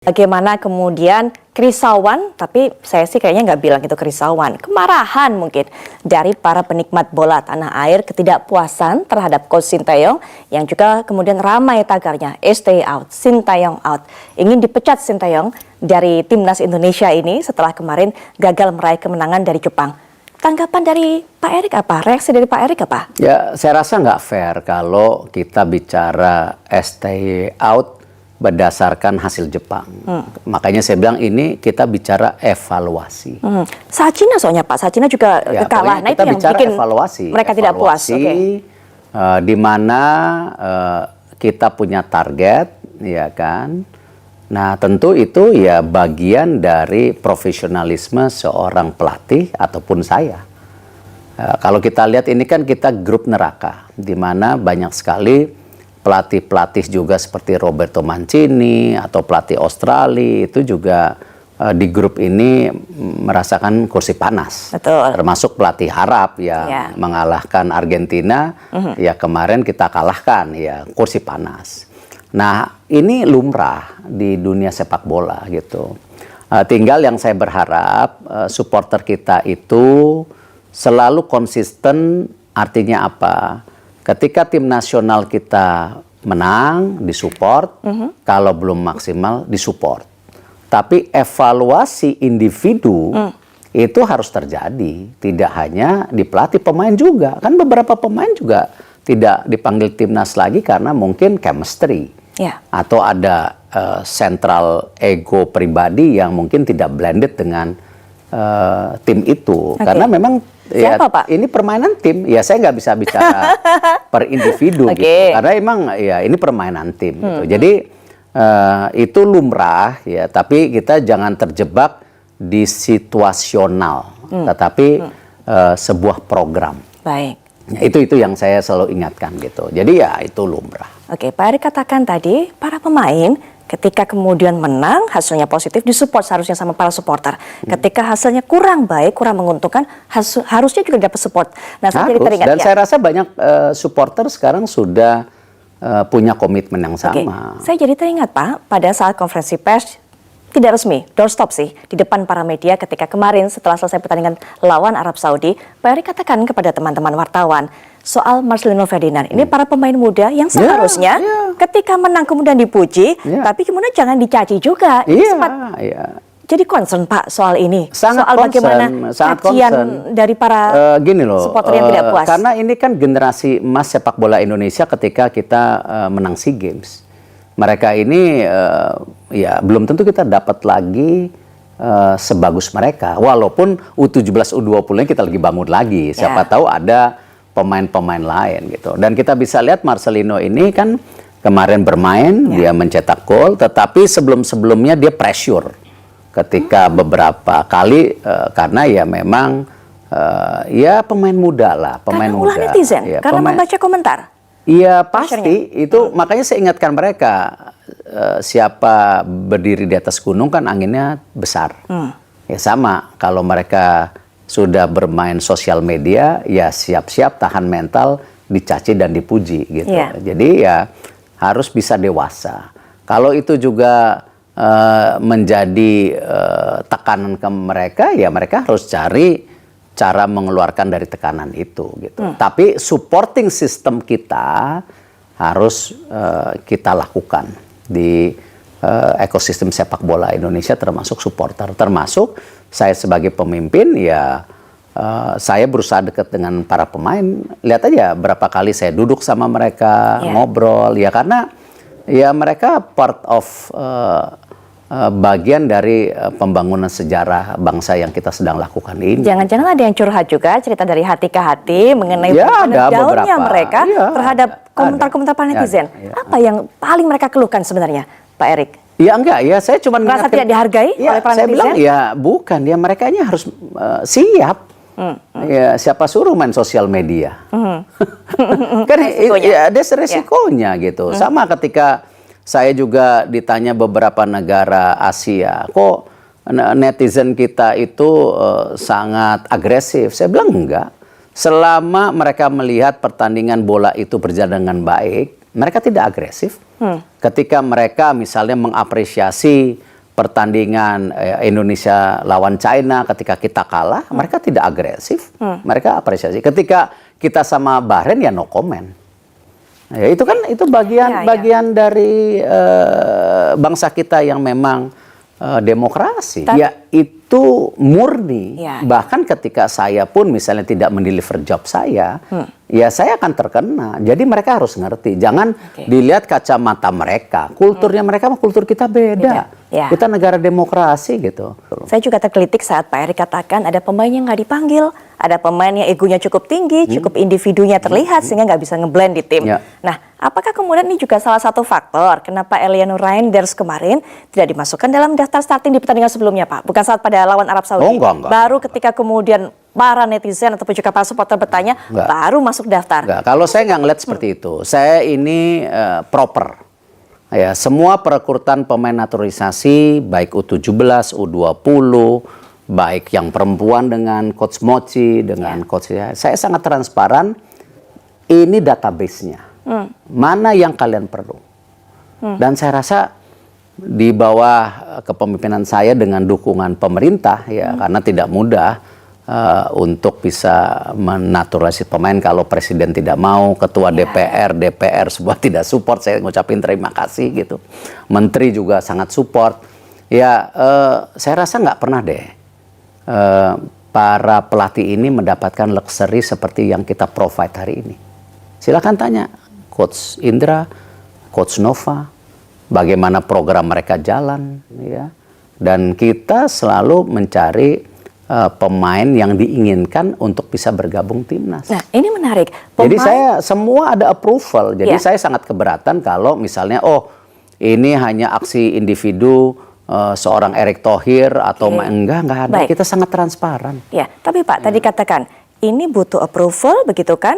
Bagaimana kemudian kerisauan, tapi saya sih kayaknya nggak bilang itu kerisauan, kemarahan mungkin dari para penikmat bola tanah air, ketidakpuasan terhadap Coach Sintayong yang juga kemudian ramai tagarnya, stay out, Sintayong out. Ingin dipecat Sintayong dari timnas Indonesia ini setelah kemarin gagal meraih kemenangan dari Jepang. Tanggapan dari Pak Erik apa? Reaksi dari Pak Erik apa? Ya, saya rasa nggak fair kalau kita bicara stay out berdasarkan hasil Jepang. Makanya saya bilang ini kita bicara evaluasi. Saat Cina soalnya Pak, saat Cina juga Ya, kalah. Nah itu kita yang bicara bikin evaluasi. mereka tidak puas. Di mana kita punya target, ya kan? Nah tentu itu ya bagian dari profesionalisme seorang pelatih ataupun saya. Kalau kita lihat ini kan kita grup neraka, di mana banyak sekali pelatih-pelatih juga seperti Roberto Mancini atau pelatih Australia itu juga di grup ini merasakan kursi panas. Betul. Termasuk pelatih Arab yang mengalahkan Argentina, ya kemarin kita kalahkan, ya kursi panas. Nah ini lumrah di dunia sepak bola gitu. Tinggal yang saya berharap supporter kita itu selalu konsisten, artinya apa? Ketika tim nasional kita menang, disupport. Kalau belum maksimal, disupport. Tapi evaluasi individu itu harus terjadi. Tidak hanya di pelatih, pemain juga. Kan beberapa pemain juga tidak dipanggil timnas lagi karena mungkin chemistry. Atau ada central ego pribadi yang mungkin tidak blended dengan tim itu. Karena memang siapa, Pak? Ini permainan tim. Ya saya nggak bisa bicara per individu gitu. Karena emang ya ini permainan tim gitu. Jadi itu lumrah ya, tapi kita jangan terjebak di situasional, tetapi sebuah program. Baik. Ya, itu yang saya selalu ingatkan gitu. Jadi ya itu lumrah. Oke, Pak Erik katakan tadi para pemain ketika kemudian menang, hasilnya positif, disupport seharusnya sama para supporter. Ketika hasilnya kurang baik, kurang menguntungkan, harusnya juga dapat support. Nah, saya jadi teringat, dan saya rasa banyak supporter sekarang sudah punya komitmen yang sama. Saya jadi teringat Pak, pada saat konferensi pers, tidak resmi, doorstop sih, di depan para media ketika kemarin setelah selesai pertandingan lawan Arab Saudi, Pak Erik katakan kepada teman-teman wartawan, soal Marcelino Ferdinand, ini para pemain muda yang seharusnya ketika menang kemudian dipuji, tapi kemudian jangan dicaci juga. Jadi concern Pak soal ini, sangat soal bagaimana cacian dari para supporter yang tidak puas. Karena ini kan generasi emas sepak bola Indonesia ketika kita menang SEA Games. Mereka ini ya belum tentu kita dapat lagi sebagus mereka. Walaupun U17, U20 kita lagi bangun lagi. Siapa tahu ada pemain-pemain lain gitu. Dan kita bisa lihat Marcelino ini kan kemarin bermain, dia mencetak gol, tetapi sebelum-sebelumnya dia pressure ketika beberapa kali karena ya memang ya pemain muda lah, pemain karena muda. Karena netizen, karena membaca komentar. Iya pasti, itu makanya saya ingatkan mereka, siapa berdiri di atas gunung kan anginnya besar. Ya sama, kalau mereka sudah bermain sosial media, ya siap-siap tahan mental dicaci dan dipuji gitu. Jadi ya harus bisa dewasa. Kalau itu juga menjadi tekanan ke mereka, ya mereka harus cari cara mengeluarkan dari tekanan itu gitu. Tapi supporting system kita harus kita lakukan di ekosistem sepak bola Indonesia, termasuk supporter, termasuk saya sebagai pemimpin ya saya berusaha dekat dengan para pemain. Lihat aja berapa kali saya duduk sama mereka, ngobrol ya, karena ya mereka part of bagian dari pembangunan sejarah bangsa yang kita sedang lakukan ini. Jangan-jangan ada yang curhat juga, cerita dari hati ke hati mengenai down-nya mereka terhadap komentar-komentar para netizen. Apa yang paling mereka keluhkan sebenarnya, Pak Erik? Ya enggak, ya saya cuma merasa tidak dihargai oleh para netizen. Saya bilang ya bukan, ya mereka ini harus siap. Ya siapa suruh main sosial media? Kan ya ada resikonya gitu. Sama ketika saya juga ditanya beberapa negara Asia, kok netizen kita itu sangat agresif? Saya bilang enggak. Selama mereka melihat pertandingan bola itu berjalan dengan baik, mereka tidak agresif. Ketika mereka misalnya mengapresiasi pertandingan Indonesia lawan China ketika kita kalah, mereka tidak agresif, mereka apresiasi. Ketika kita sama Bahrain ya no comment. Ya, itu kan itu bagian dari bangsa kita yang memang demokrasi. Ya itu murni. Bahkan ketika saya pun misalnya tidak mendeliver job saya, ya saya akan terkena. Jadi mereka harus ngerti. Jangan dilihat kacamata mereka. Kulturnya mereka sama kultur kita beda. Kita negara demokrasi gitu. Saya juga tergelitik saat Pak Erick katakan ada pemain yang nggak dipanggil, ada pemain yang egonya cukup tinggi, cukup individunya terlihat sehingga nggak bisa ngeblend di tim. Nah, apakah kemudian ini juga salah satu faktor kenapa Eliano Reinders kemarin tidak dimasukkan dalam daftar starting di pertandingan sebelumnya, Pak? Bukan saat pada lawan Arab Saudi. Enggak. Baru ketika kemudian para netizen ataupun juga para supporter bertanya, baru masuk daftar. Enggak. Kalau saya nggak ngeliat seperti itu. Saya ini proper. Ya, semua perekrutan pemain naturalisasi baik U17, U20, baik yang perempuan dengan coach Mochi, dengan coach saya sangat transparan. Ini database-nya. Mana yang kalian perlu? Dan saya rasa di bawah kepemimpinan saya dengan dukungan pemerintah ya, karena tidak mudah untuk bisa menaturalisasi pemain kalau presiden tidak mau, ketua DPR semua tidak support, saya ngucapin terima kasih gitu. Menteri juga sangat support. Ya, saya rasa nggak pernah deh para pelatih ini mendapatkan luxury seperti yang kita provide hari ini. Silakan tanya Coach Indra, Coach Nova, bagaimana program mereka jalan, ya. Dan kita selalu mencari pemain yang diinginkan untuk bisa bergabung timnas. Nah, ini menarik. Jadi saya semua ada approval. Jadi saya sangat keberatan kalau misalnya ini hanya aksi individu seorang Erick Thohir atau enggak ada. Baik. Kita sangat transparan. Ya, tapi Pak tadi katakan ini butuh approval begitu kan?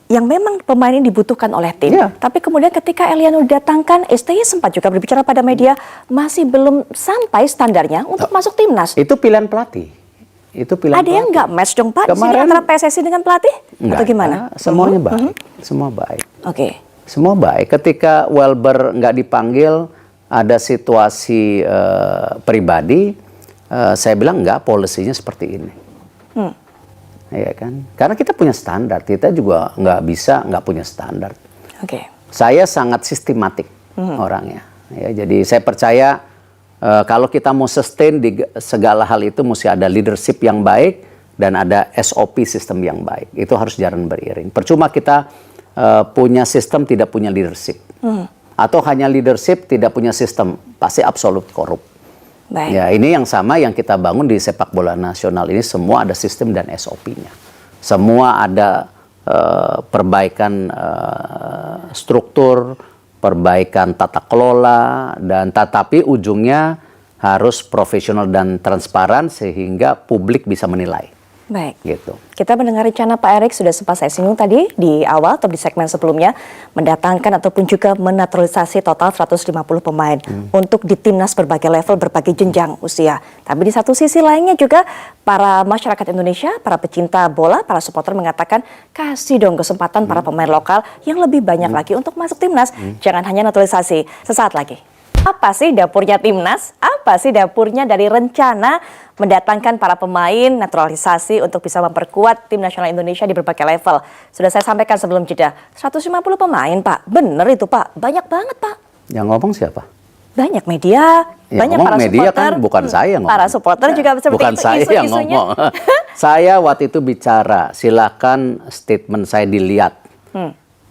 Yang memang pemain ini dibutuhkan oleh tim. Tapi kemudian ketika Eliano didatangkan, STY sempat juga berbicara pada media masih belum sampai standarnya untuk masuk timnas. Itu pilihan pelatih. Itu pilihan ada yang nggak match dong Pak di sini antara PSSI dengan pelatih? Atau gimana? Semuanya baik. Semua baik. Oke. Semua baik. Ketika Welber nggak dipanggil, ada situasi pribadi, saya bilang enggak, polisinya seperti ini. Ya kan? Karena kita punya standar, kita juga nggak punya standar. Saya sangat sistematik orangnya. Ya, jadi saya percaya kalau kita mau sustain di segala hal itu mesti ada leadership yang baik dan ada SOP sistem yang baik. Itu harus jalan beriring. Percuma kita punya sistem tidak punya leadership. Atau hanya leadership tidak punya sistem, pasti absolut korup. Ya, ini yang sama yang kita bangun di sepak bola nasional ini, semua ada sistem dan SOP-nya. Semua ada perbaikan struktur, perbaikan tata kelola, dan tetapi ujungnya harus profesional dan transparan sehingga publik bisa menilai. Baik. Gitu. Kita mendengar rencana Pak Erick sudah sempat saya singgung tadi di awal atau di segmen sebelumnya, mendatangkan ataupun juga menaturalisasi total 150 pemain untuk di timnas berbagai level, berbagai jenjang usia. Tapi di satu sisi lainnya juga para masyarakat Indonesia, para pecinta bola, para supporter mengatakan kasih dong kesempatan para pemain lokal yang lebih banyak lagi untuk masuk timnas. Jangan hanya naturalisasi. Sesaat lagi. Apa sih dapurnya timnas? Apa sih dapurnya dari rencana mendatangkan para pemain naturalisasi untuk bisa memperkuat tim nasional Indonesia di berbagai level? Sudah saya sampaikan sebelum jeda, 150 pemain Pak. Bener itu Pak, banyak banget Pak. Yang ngomong siapa? Banyak media, banyak para media supporter. Kan bukan saya ngomong. Para supporter juga seperti bukan itu saya yang ngomong. Saya waktu itu bicara, silakan statement saya dilihat.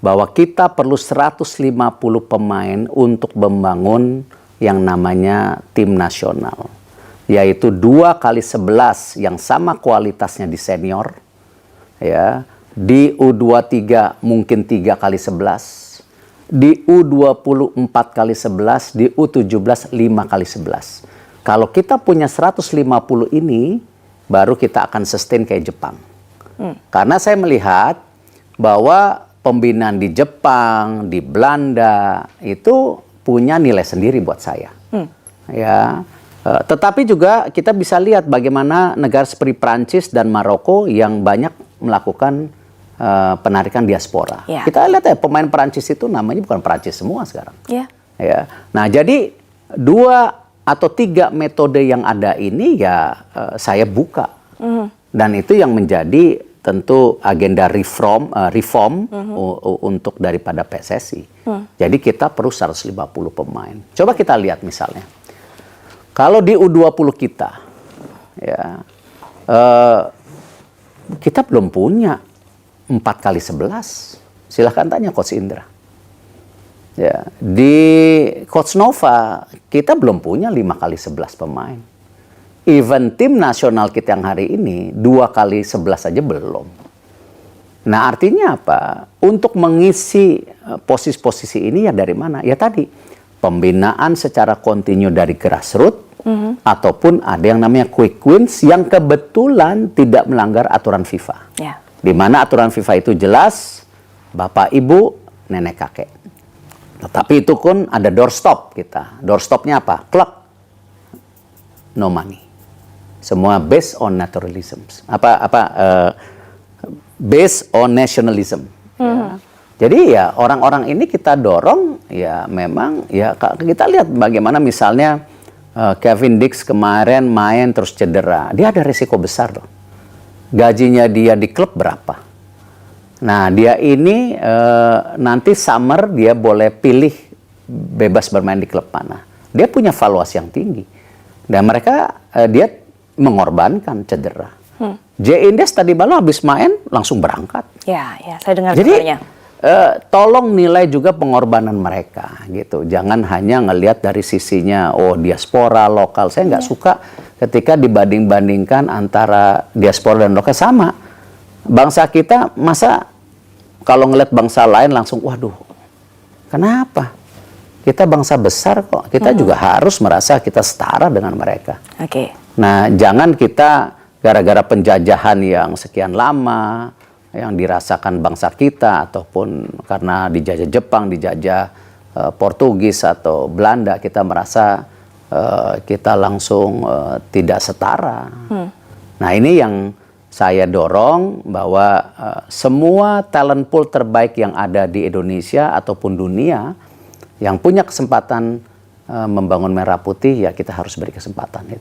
Bahwa kita perlu 150 pemain untuk membangun yang namanya tim nasional. Yaitu 2x11 yang sama kualitasnya di senior. Ya, di U23 mungkin 3x11. Di U20 4x11, di U17 5x11. Kalau kita punya 150 ini, baru kita akan sustain kayak Jepang. Karena saya melihat bahwa pembinaan di Jepang, di Belanda itu punya nilai sendiri buat saya. Ya, tetapi juga kita bisa lihat bagaimana negara seperti Prancis dan Maroko yang banyak melakukan penarikan diaspora. Kita lihat ya pemain Prancis itu namanya bukan Prancis semua sekarang. Ya. Nah jadi 2 atau 3 metode yang ada ini ya saya buka. Dan itu yang menjadi tentu agenda reform untuk daripada PSSI. Jadi kita perlu 150 pemain. Coba kita lihat misalnya. Kalau di U20 kita, ya kita belum punya 4x11. Silahkan tanya Coach Indra. Ya, di Coach Nova kita belum punya 5x11 pemain. Even tim nasional kita yang hari ini 2x11 aja belum. Nah artinya apa? Untuk mengisi posisi-posisi ini ya dari mana? Ya tadi pembinaan secara kontinu dari grassroots ataupun ada yang namanya quick wins yang kebetulan tidak melanggar aturan FIFA. Ya. Di mana aturan FIFA itu jelas bapak ibu nenek kakek. Tetapi itu pun ada doorstop kita. Doorstopnya apa? Klub, no money. Semua based on naturalism. Based on nationalism. Ya. Jadi ya orang-orang ini kita dorong ya memang ya kita lihat bagaimana misalnya Kevin Dix kemarin main terus cedera. Dia ada risiko besar loh. Gajinya dia di klub berapa? Nah, dia ini nanti summer dia boleh pilih bebas bermain di klub mana. Dia punya valuasi yang tinggi. Dan mereka dia mengorbankan cedera. J. Indes tadi malam habis main langsung berangkat. Ya, saya dengar Jadi kabarnya. tolong nilai juga pengorbanan mereka gitu. Jangan hanya ngelihat dari sisinya diaspora lokal. Saya nggak suka ketika dibanding-bandingkan antara diaspora dan lokal. Sama. Bangsa kita masa kalau ngelihat bangsa lain langsung waduh. Kenapa? Kita bangsa besar kok. Kita juga harus merasa kita setara dengan mereka. Oke. Nah, jangan kita gara-gara penjajahan yang sekian lama yang dirasakan bangsa kita ataupun karena dijajah Jepang, dijajah Portugis atau Belanda, kita merasa kita langsung tidak setara. Nah, ini yang saya dorong bahwa semua talent pool terbaik yang ada di Indonesia ataupun dunia yang punya kesempatan membangun merah putih, ya kita harus beri kesempatan itu.